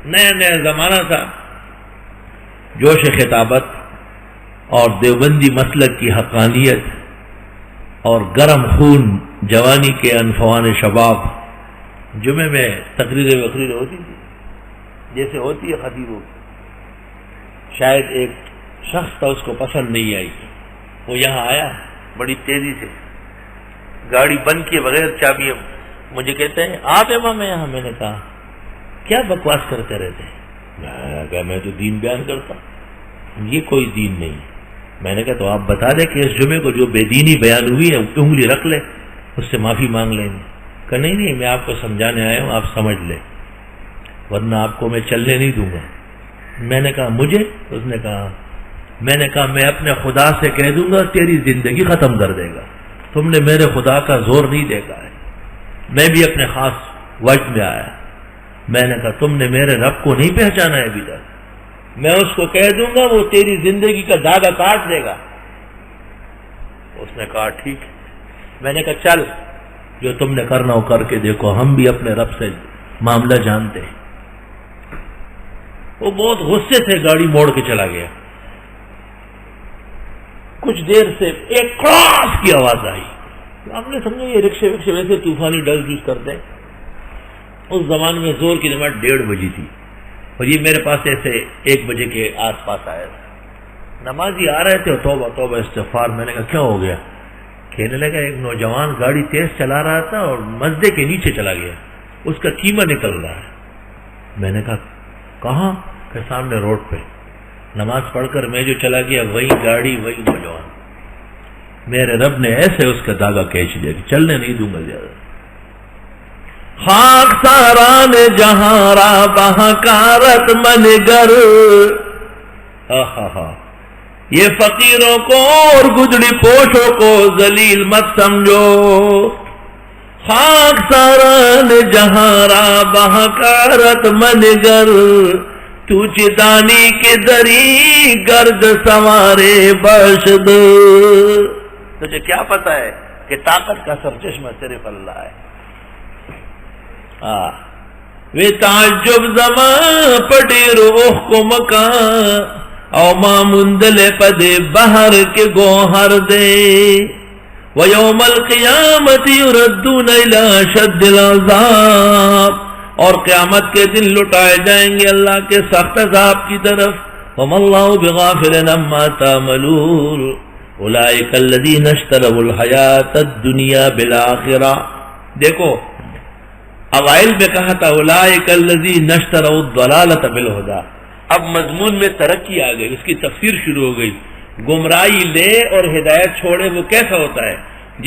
نیا نیا زمانہ تھا، جوش خطابت اور دیوبندی مسلک کی حقانیت اور گرم خون جوانی کے انفوان شباب. جمعے میں تقریر ہوتی تھی جیسے ہوتی ہے خطیبوں کی. شاید ایک شخص تھا، اس کو پسند نہیں آئی، وہ یہاں آیا بڑی تیزی سے، گاڑی بند کیے بغیر چابی، مجھے کہتے ہیں آپ امام ہیں یہاں. میں نے کہا کیا بکواس کرتے رہتے ہیں؟ میں تو دین بیان کرتا ہوں. یہ کوئی دین نہیں. میں نے کہا تو آپ بتا دیں کہ اس جمعے کو جو بے دینی بیان ہوئی ہے انگلی رکھ لے، اس سے معافی مانگ لیں گے. کہ نہیں میں آپ کو سمجھانے آیا ہوں، آپ سمجھ لیں ورنہ آپ کو میں چلنے نہیں دوں گا. میں نے کہا مجھے؟ اس نے کہا، میں نے کہا میں اپنے خدا سے کہہ دوں گا تیری زندگی ختم کر دے گا. تم نے میرے خدا کا زور نہیں دیکھا ہے. میں بھی اپنے خاص وجہ میں آیا. میں نے کہا تم نے میرے رب کو نہیں پہچانا ہے ابھی تک. میں اس کو کہہ دوں گا وہ تیری زندگی کا داغا کاٹ دے گا. اس نے کہا ٹھیک. میں نے کہا چل جو تم نے کرنا ہو کر کے دیکھو، ہم بھی اپنے رب سے معاملہ جانتے ہیں. وہ بہت غصے سے گاڑی موڑ کے چلا گیا. کچھ دیر سے ایک کراس کی آواز آئی. ہم نے سمجھا یہ رکشے ویسے طوفانی ڈل یوز کرتے ہیں. اس زمانے میں زور کی نماز 1:30 بجے تھی اور یہ میرے پاس ایسے 1 بجے کے آس پاس آیا تھا. نمازی آ رہے تھے اور توبہ توبہ استغفار. میں نے کہا کیا ہو گیا؟ کہنے لگا ایک نوجوان گاڑی تیز چلا رہا تھا اور مسجد کے نیچے چلا گیا، اس کا کیما نکل رہا ہے. میں نے کہا کہاں؟ کہ سامنے روڈ پہ. نماز پڑھ کر میں جو چلا گیا وہی گاڑی وہی نوجوان. میرے رب نے ایسے اس کا داغا کھینچ لیا کہ چلنے نہیں دوں گا زیادہ. خاک ساران جہاں را بہکارت من گر. یہ فقیروں کو اور گدڑی پوشوں کو ذلیل مت سمجھو. خاک ساران جہاں را بہکارت من گر. تو چتانی کے دری گرد سوارے بشد. تجھے کیا پتا ہے کہ طاقت کا سرچشمہ صرف اللہ ہے. وے تعجب زمان پڑی روح کو مکان او مامندل پدے بہر کے گوہر دے. ویوم القیامت یردون الی شد العذاب. اور قیامت کے دن لٹائے جائیں گے اللہ کے سخت عذاب کی طرف. وما اللہ بغافل عما تعملون. اولئک الذین اشتروا الحیاۃ الدنیا بالآخرہ. دیکھو اوائل میں کہا تھا اولئک الذین اشتروا الضلالۃ بالہدی. اب مضمون میں ترقی آ گئی، اس کی تفسیر شروع ہو گئی. گمراہی لے اور ہدایت چھوڑے وہ کیسا ہوتا ہے؟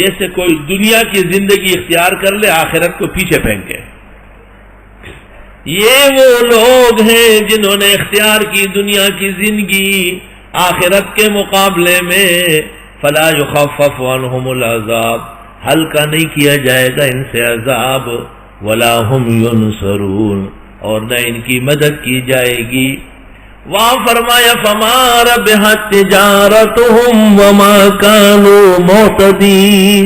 جیسے کوئی دنیا کی زندگی اختیار کر لے آخرت کو پیچھے پھینکے. یہ وہ لوگ ہیں جنہوں نے اختیار کی دنیا کی زندگی آخرت کے مقابلے میں. فلا یخفف عنہم العذاب. ہلکا نہیں کیا جائے گا ان سے عذاب. ولا هم ينصرون. اور نہ ان کی مدد کی جائے گی. وہاں فرمایا فما ربحت تجارتهم وما كانوا مهتدين.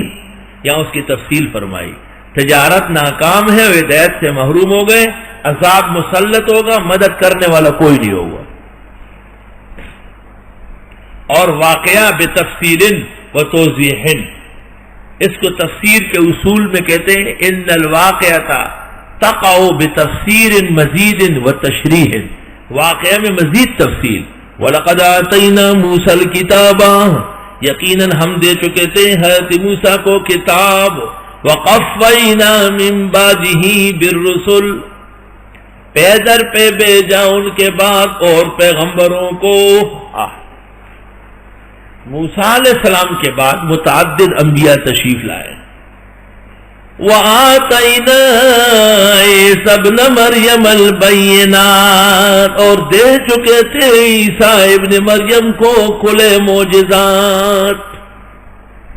یہاں اس کی تفصیل فرمائی. تجارت ناکام ہے، ہدایت سے محروم ہو گئے، عذاب مسلط ہوگا، مدد کرنے والا کوئی نہیں ہوگا. اور واقعہ بتفصیل و توضیح. اس کو تفسیر کے اصول میں کہتے ہیں ان الواقعہ تقع بتفسیر مزید و تشریح. واقعہ میں مزید تفصیل. وَلَقَدْ آتَيْنَا مُوسَى الْكِتَابَ. یقیناً ہم دے چکے تھے حضرت موسیٰ کو کتاب. وَقَفَّيْنَا مِن بَعْدِهِ بِالرُّسُلِ. پیدر پہ بھیجا ان کے بعد اور پیغمبروں کو. موسیٰ علیہ السلام کے بعد متعدد انبیاء تشریف لائے. وَآتَيْنَا عِیسَیٰ ابْنَ مَرْیَمَ الْبَیِّنَاتِ. اور دے چکے تھے عیسیٰ ابن مریم کو کھلے معجزات.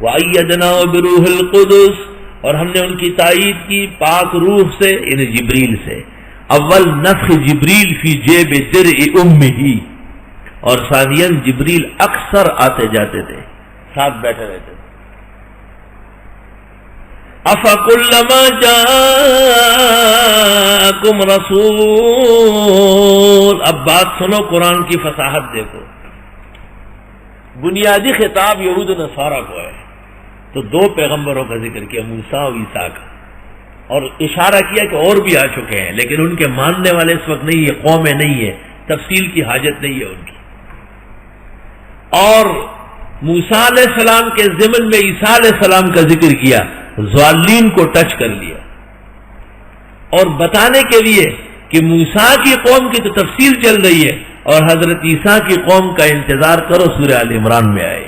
وَأَیَّدْنَاهُ بِرُوحِ الْقُدُسِ. اور ہم نے ان کی تائید کی پاک روح سے، یعنی جبریل سے. اول نفخ جبریل فی جیب درع امہ. اور ثانیاً جبریل اکثر آتے جاتے تھے، ساتھ بیٹھے رہتے تھے. افَكُلَّمَا جَاءَكُمْ رَسُولٌ اب بات سنو، قرآن کی فصاحت دیکھو. بنیادی خطاب یہود و نصارہ کو ہے، تو دو پیغمبروں کا ذکر کیا، موسیٰ اور عیسیٰ کا، اور اشارہ کیا کہ اور بھی آ چکے ہیں، لیکن ان کے ماننے والے اس وقت نہیں ہے، قومیں نہیں ہے، تفصیل کی حاجت نہیں ہے ان کی. اور موسیٰ علیہ السلام کے ضمن میں عیسیٰ علیہ السلام کا ذکر کیا، ضالین کو ٹچ کر لیا، اور بتانے کے لیے کہ موسیٰ کی قوم کی تو تفصیل چل رہی ہے، اور حضرت عیسیٰ کی قوم کا انتظار کرو، سورہ آل عمران میں آئے.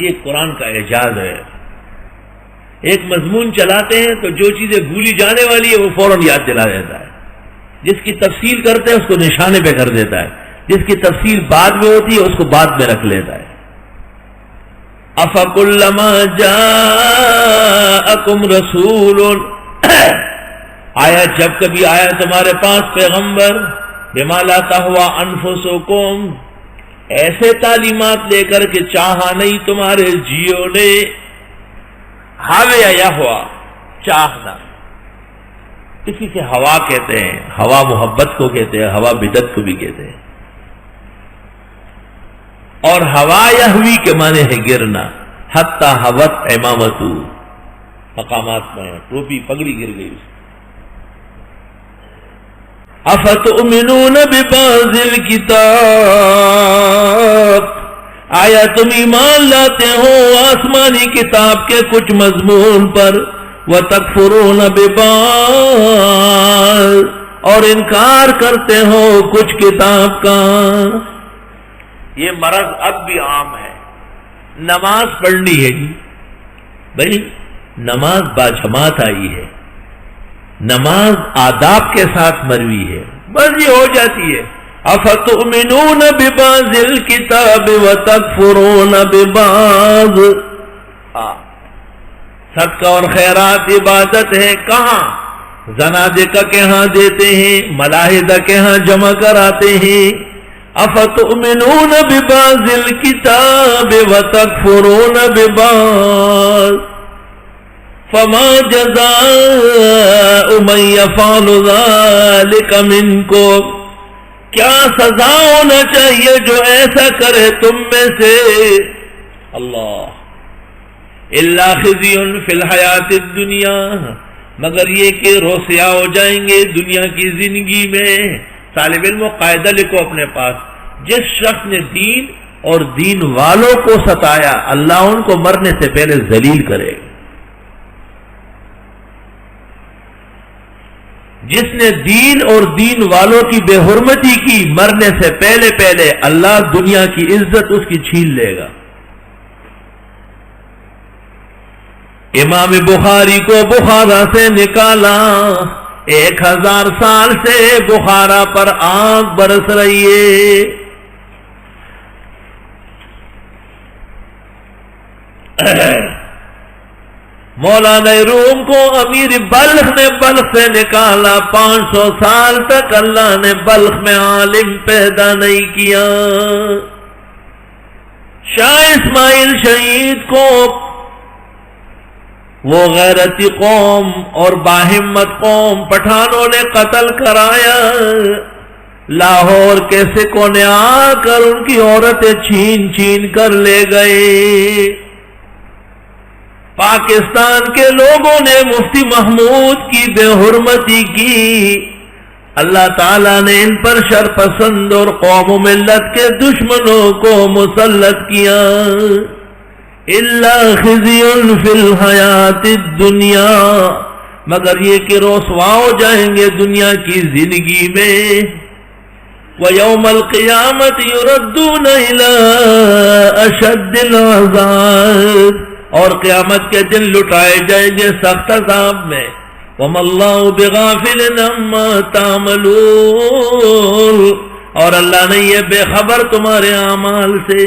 یہ قرآن کا اعجاز ہے. ایک مضمون چلاتے ہیں تو جو چیزیں بھولی جانے والی ہے وہ فوراً یاد دلا دیتا ہے، جس کی تفصیل کرتے ہیں اس کو نشانے پہ کر دیتا ہے، جس کی تفصیل بعد میں ہوتی ہے اس کو بعد میں رکھ لیتا ہے. افکلما جاءکم رسول، آیا جب کبھی آیا تمہارے پاس پیغمبر، بما لا تہوی انفسکم، ایسے تعلیمات لے کر کے چاہا نہیں تمہارے جیوں نے، ہاویا یا ہوا چاہنا، کسی سے ہوا کہتے ہیں، ہوا محبت کو کہتے ہیں، ہوا بدعت کو بھی کہتے ہیں. اور ہوا یہوی کے معنی ہے گرنا، حتی ہوت امامتو، مقامات میں ٹوپی پگڑی گر گئی. افتؤمنون ببعض الکتاب، آیا تم ایمان لاتے ہو آسمانی کتاب کے کچھ مضمون پر، وتکفرون ببعض، اور انکار کرتے ہو کچھ کتاب کا. یہ مرض اب بھی عام ہے. نماز پڑھنی ہے جی بھائی، نماز باجماعت آئی ہے، نماز آداب کے ساتھ مروی ہے، بس یہ ہو جاتی ہے. افتؤمنون ببعض الکتاب وتکفرون ببعض. صدقہ اور خیرات عبادت ہے، کہاں؟ زنادقہ کے ہاں دیتے ہیں، ملاحدہ کے ہاں جمع کراتے ہیں. افتؤمنون ببعض الکتاب وتکفرون ببعض، فما جزاء من يفعل ذلك منكم، کیا سزا ہونا چاہیے جو ایسا کرے تم میں سے. اللہ، الا خزي فی الحیات الدنیا، مگر یہ کہ رسوا ہو جائیں گے دنیا کی زندگی میں. طالب علم قاعدہ لکھو اپنے پاس، جس شخص نے دین اور دین والوں کو ستایا، اللہ ان کو مرنے سے پہلے ذلیل کرے گا. جس نے دین اور دین والوں کی بے حرمتی کی، مرنے سے پہلے پہلے اللہ دنیا کی عزت اس کی چھین لے گا. امام بخاری کو بخارا سے نکالا، 1000 سال سے بخارا پر آگ برس رہی ہے. مولانا روم کو امیر بلخ نے بلخ سے نکالا، 500 سال تک اللہ نے بلخ میں عالم پیدا نہیں کیا. شاہ اسماعیل شہید کو وہ غیرتی قوم اور باہمت قوم پٹھانوں نے قتل کرایا. لاہور کے سکھوں نے آ کر ان کی عورتیں چھین چھین کر لے گئے. پاکستان کے لوگوں نے مفتی محمود کی بے حرمتی کی، اللہ تعالیٰ نے ان پر شر پسند اور قوم و ملت کے دشمنوں کو مسلط کیا. الا خزي فی الحیات الدنیا، مگر یہ کہ رسوا ہو جائیں گے دنیا کی زندگی میں. وَيَوْمَ الْقِيَامَةِ يُرَدُّونَ إِلَىٰ أَشَدِّ الْعَذَابِ، اور قیامت کے دن لٹائے جائیں گے سخت عذاب میں. وَمَا اللَّهُ بِغَافِلٍ عَمَّا تَعْمَلُونَ، اور اللہ نہیں ہے بے خبر تمہارے اعمال سے.